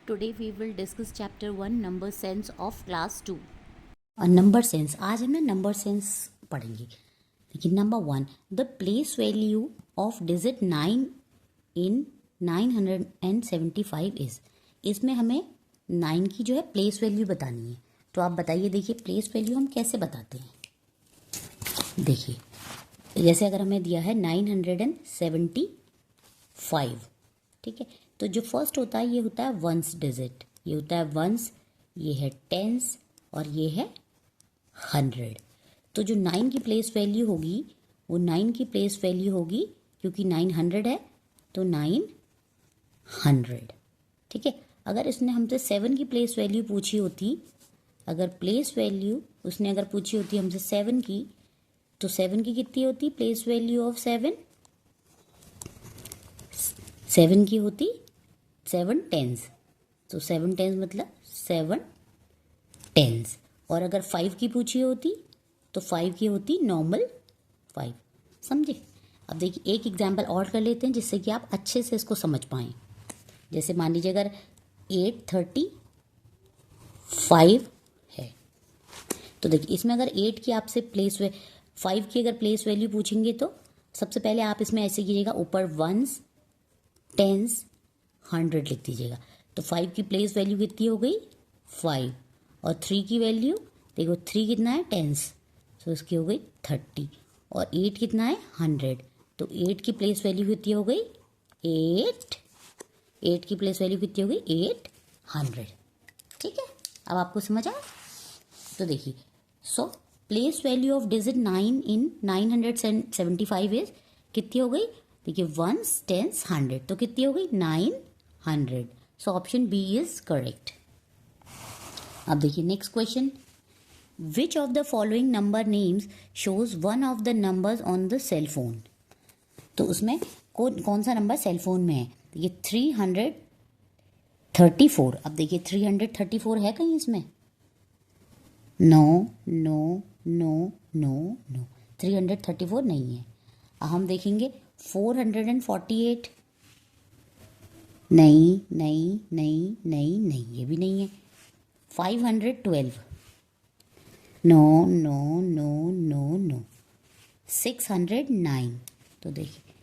Today we will discuss chapter 1 number sense of class 2. Number sense, आज हम ना number sense पढ़ेंगे। देखिए number 1, the place value of digit 9 in 975 is. इसमें हमें 9 की जो है प्लेस वैल्यू बतानी है। तो आप बताइए, देखिए प्लेस वैल्यू हम कैसे बताते हैं। देखिए जैसे अगर हमें दिया है 975, ठीक है, तो जो फर्स्ट होता है ये होता है वंस डिजिट, ये होता है वंस, ये है टेंस और ये है 100। तो जो 9 की प्लेस वैल्यू होगी वो 9 की प्लेस वैल्यू होगी, क्योंकि 900 है तो 900, ठीक है। अगर इसने हमसे 7 की प्लेस वैल्यू पूछी होती, अगर प्लेस वैल्यू उसने अगर पूछी होती हमसे 7 की, तो 7 की कितनी होती प्लेस वैल्यू ऑफ 7 की होती 7 टेंस, तो 7 टेंस मतलब 7 टेंस। और अगर 5 की पूछी होती तो 5 की होती नॉर्मल 5, समझे। अब देखिए एक एग्जाम्पल और कर लेते हैं जिससे कि आप अच्छे से इसको समझ पाएँ। जैसे मान लीजिए अगर 835 है, तो देखिए इसमें अगर 8 की आपसे प्लेस 5 की अगर प्लेस वैल्यू पूछेंगे तो सबसे पहले आप इसमें ऐसे कीजिएगा, ऊपर वंस टेंस 100 लिख दीजिएगा। तो 5 की प्लेस वैल्यू कितनी हो गई 5, और 3 की वैल्यू देखो 3 कितना है टेंस, तो इसकी हो गई 30, और 8 कितना है 100, तो 8 की प्लेस वैल्यू कितनी हो गई 8 की प्लेस वैल्यू कितनी हो गई 800, ठीक है। अब आपको समझ आया। तो देखिए so place value of digit 9 in 975 is कितनी हो गई, देखिए वंस टेंस 100, तो कितनी हो गई 900। So option B is correct. अब देखिए next question, which of the following number names shows one of the numbers on the cell phone. तो उसमें कौन सा नंबर सेल फोन में है, देखिए 334। अब देखिए 334 है कहीं इसमें, no no no no no, 334 नहीं है। अब हम देखेंगे 448, नहीं नहीं नहीं नहीं नहीं, ये भी नहीं है। 512, no no no no no. 609, तो देखिए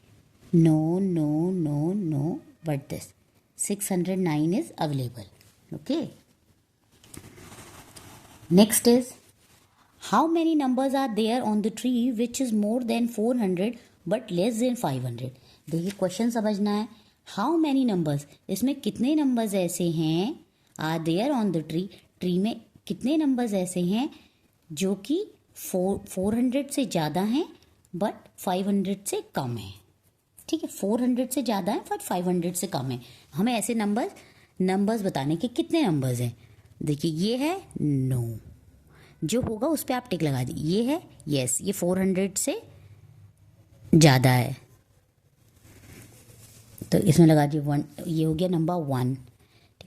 no no no no, but this 609 is available, okay. Next is, how many numbers are there on the tree which is more than 400 but less than 500। देखिए question समझना है, how many numbers, इसमें कितने numbers ऐसे हैं, are there on the tree, tree में कितने numbers ऐसे हैं जो कि 400 से ज़्यादा हैं बट 500 से कम है, ठीक है। 400 से ज़्यादा है बट 500 से कम है। हमें ऐसे नंबर्स बताने के कितने नंबर्स हैं। देखिए ये है नो, जो होगा उस पर आप टिक लगा दी। ये है यस, ये 400 से ज़्यादा है, तो इसमें लगा दिए 1, ये हो गया नंबर 1।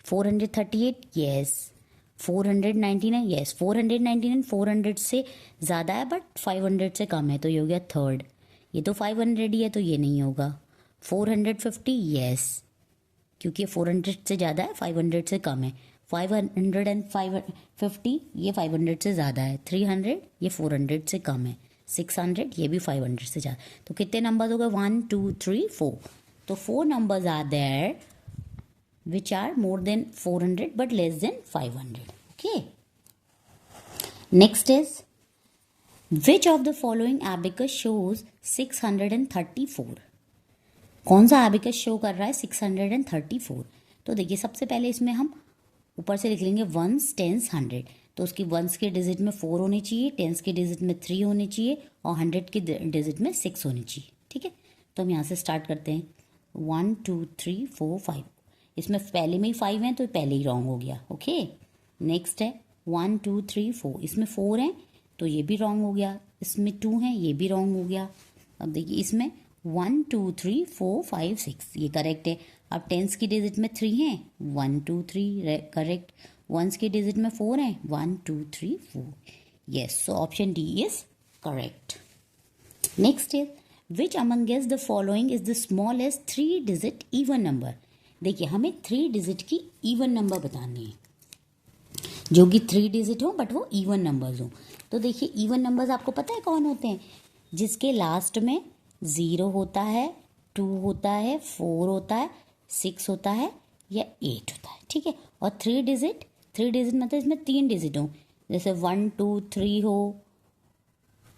438 यस, 499 यस, 499 400 से ज़्यादा है बट 500 से कम है, तो ये हो गया 3rd। ये तो 500 ही है तो ये नहीं होगा। 450 यस, क्योंकि 400 से ज़्यादा है 500 से कम है। 550 ये 500 से ज़्यादा है। 300 ये 400 से कम है। 600 ये भी 500 से ज़्यादा। तो कितने नंबर हो गए 1 2 3 4, तो 4 numbers are there which are more than 400 but less than 500, okay। Next is, which of the following abacus shows 634। कौन सा abacus शो कर रहा है 634। तो देखिए सबसे पहले इसमें हम ऊपर से लिख लेंगे वंस टेंस 100, तो उसकी वंस के डिजिट में 4 होने चाहिए, टेंस के डिजिट में 3 होने चाहिए, और 100 के डिजिट में 6 होने चाहिए, ठीक है। तो हम यहाँ से स्टार्ट करते हैं 1 2 3 4 5, इसमें पहले में ही 5 हैं तो पहले ही रॉन्ग हो गया, ओके। नेक्स्ट है 1 2 3 4, इसमें 4 हैं तो ये भी रॉन्ग हो गया, इसमें 2 हैं ये भी रॉन्ग हो गया। अब देखिए इसमें 1 2 3 4 5 6 ये करेक्ट है। अब टेंस की डिजिट में 3 हैं, 1 2 3 करेक्ट। वंस की डिजिट में 4 हैं, 1 2 3 4, yes. So option D is correct. Next is, which amongst the following is the smallest 3 digit even number. देखिए हमें 3 डिजिट की इवन नंबर बताने हैं, जो कि 3 डिजिट हो बट वो इवन नंबर्स हो। तो देखिए इवन नंबर्स आपको पता है कौन होते हैं, जिसके लास्ट में 0 होता है, 2 होता है, 4 होता है, 6 होता है या 8 होता है, ठीक है। और 3 डिजिट मतलब इसमें 3 डिजिट हो, जैसे 1 2 3 हो।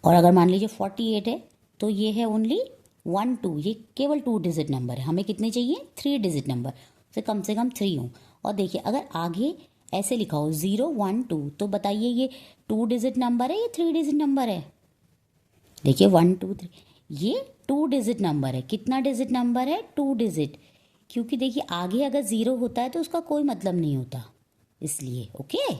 और अगर मान लीजिए 48 है तो ये है ओनली 1 2, ये केवल 2 डिजिट नंबर है। हमें कितने चाहिए, 3 डिजिट नंबर से कम 3 हो। और देखिए अगर आगे ऐसे लिखा हो 0 1 2, तो बताइए ये 2 डिजिट नंबर है या 3 डिजिट नंबर है। देखिए 1 2 3, ये 2 डिजिट नंबर है। कितना डिजिट नंबर है, 2 डिजिट, क्योंकि देखिए आगे अगर 0 होता है तो उसका कोई मतलब नहीं होता, इसलिए। Okay,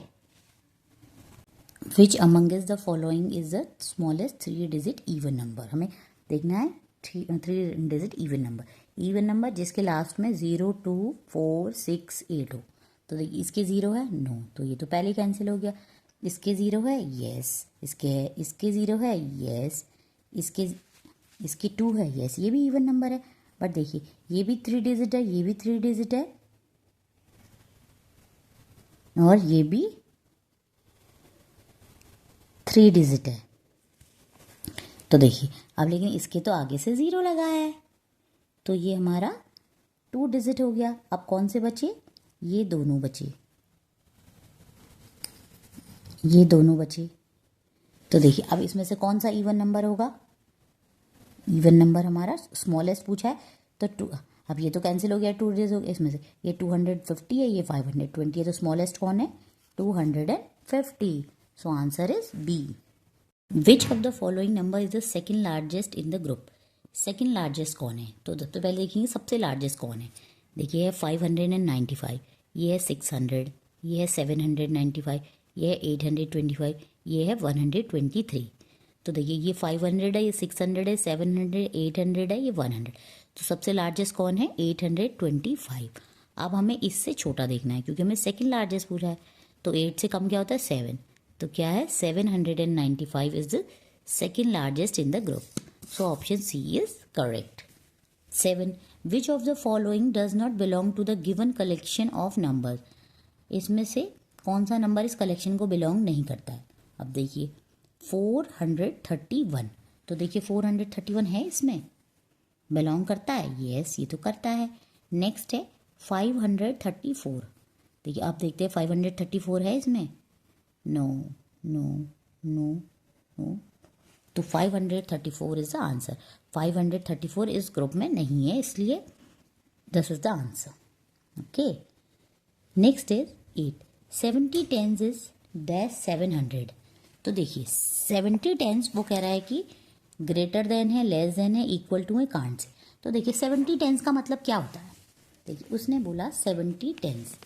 which amongst the following is the smallest 3 digit even number. हमें देखना है 3 डिजिट इवन नंबर जिसके लास्ट में 0 2 4 6 8 हो। तो देखिए इसके 0 है, नो, तो ये तो पहले कैंसिल हो गया। इसके 0 है, यस, इसके 0 है, यस, इसके 2 है, यस, ये भी इवन नंबर है। बट देखिए ये भी 3 डिजिट है, ये भी 3 डिजिट है, और ये भी 3 डिजिट है। तो देखिए अब लेकिन इसके तो आगे से 0 लगा है, तो ये हमारा 2 डिजिट हो गया। अब कौन से बचे, ये दोनों बचे, ये दोनों बचे। तो देखिए अब इसमें से कौन सा इवन नंबर होगा, इवन नंबर हमारा स्मॉलेस्ट पूछा है तो 2। अब ये तो कैंसिल हो गया, 2 डिजिट हो गया इसमें से, ये 250 है, ये 520 है, तो स्मॉलेस्ट कौन है, 250। So answer is B. Which of the following number is the second largest in the group. Second largest कौन है, तो सबसे पहले देखेंगे सबसे लार्जेस्ट कौन है। देखिए है 595, ये है 600, ये है 795, ये है 825, ये है 123। तो देखिए ये 500 है, ये 600 है, 700, 800 है, ये 100। तो सबसे लार्जेस्ट कौन है, 825। अब हमें इससे छोटा देखना है क्योंकि हमें सेकेंड लार्जेस्ट पूछा है। तो 8 से कम क्या होता है, 7। तो क्या है, 795 is the second largest in the group. So option C is correct. 7. Which of the following does not belong to the given collection of number. इसमें से कौन सा नंबर इस कलेक्शन को बिलोंग नहीं करता है। अब देखिए 431, तो देखिए 431 है, इसमें बिलोंग करता है, यस, ये तो करता है। नेक्स्ट है 534, देखिए आप देखते हैं 534 है इसमें, नो नो नो नो, तो 534 इज द आंसर। 534 इस ग्रुप में नहीं है, इसलिए this is the answer. Okay, next is 8. 70 tens is dash 700। तो देखिए 70 टेंस वो कह रहा है कि ग्रेटर देन है, लेस देन है, इक्वल टू है, कांट से। तो देखिए 70 टेंस का मतलब क्या होता है, देखिए उसने बोला 70 टेंस,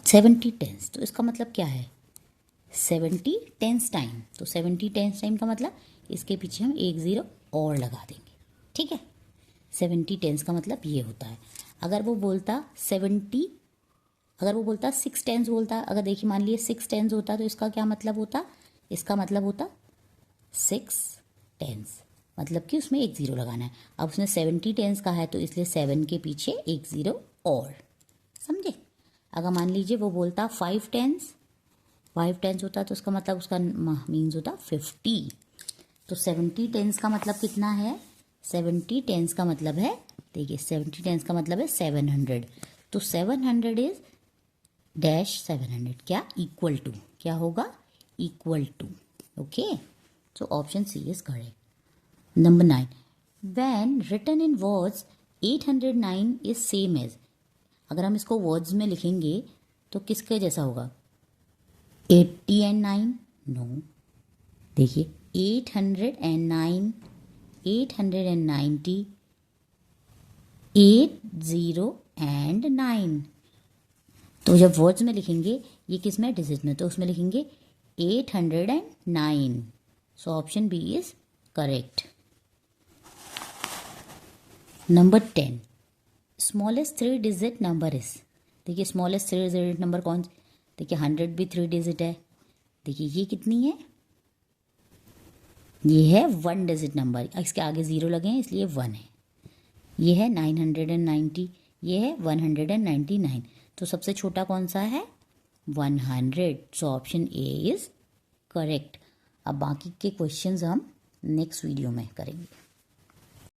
70 टेंस, तो इसका मतलब क्या है, 70 टेंस टाइम। तो 70 टेंस टाइम का मतलब इसके पीछे हम 1 0 और लगा देंगे, ठीक है। 70 टेंस का मतलब ये होता है। अगर वो बोलता 70, अगर वो बोलता 6 टेंस बोलता, अगर देखिए मान लीजिए 6 टेंस होता, तो इसका क्या मतलब होता, इसका मतलब होता 6 टेंस, मतलब कि उसमें 1 0 लगाना है। अब उसने 70 टेंस का है तो इसलिए 7 के पीछे 1 0 और, समझे। अगर मान लीजिए वो बोलता 5 टेंस, 5 टेंस होता तो उसका मतलब उसका मीन्स होता 50। तो 70 टेंस का मतलब कितना है, 70 टेंस का मतलब है, देखिए 70 टेंस का मतलब है 700। तो 700 इज डैश 700, क्या, इक्वल टू, क्या होगा, equal to. Okay, so option C is correct. Number 9. When written in words 809 is same as. अगर हम इसको वर्ड्स में लिखेंगे तो किसके जैसा होगा, 80 and 9, नो। देखिए 809, 890, 80 and 9। तो जब वर्ड्स में लिखेंगे, ये किस में, डिजिट में, तो उसमें लिखेंगे 809। So option B is correct. Number 10. Smallest 3 digit number is. देखिए स्मॉलेस्ट 3 डिजिट नंबर कौन, देखिए 100 भी 3 डिजिट है। देखिए ये कितनी है, ये है 1 डिजिट नंबर, इसके आगे 0 लगे हैं इसलिए 1 है। ये है 990, ये है 199। तो सबसे छोटा कौन सा है? 100। So option A is correct. अब बाकी के क्वेश्चंस हम नेक्स्ट वीडियो में करेंगे।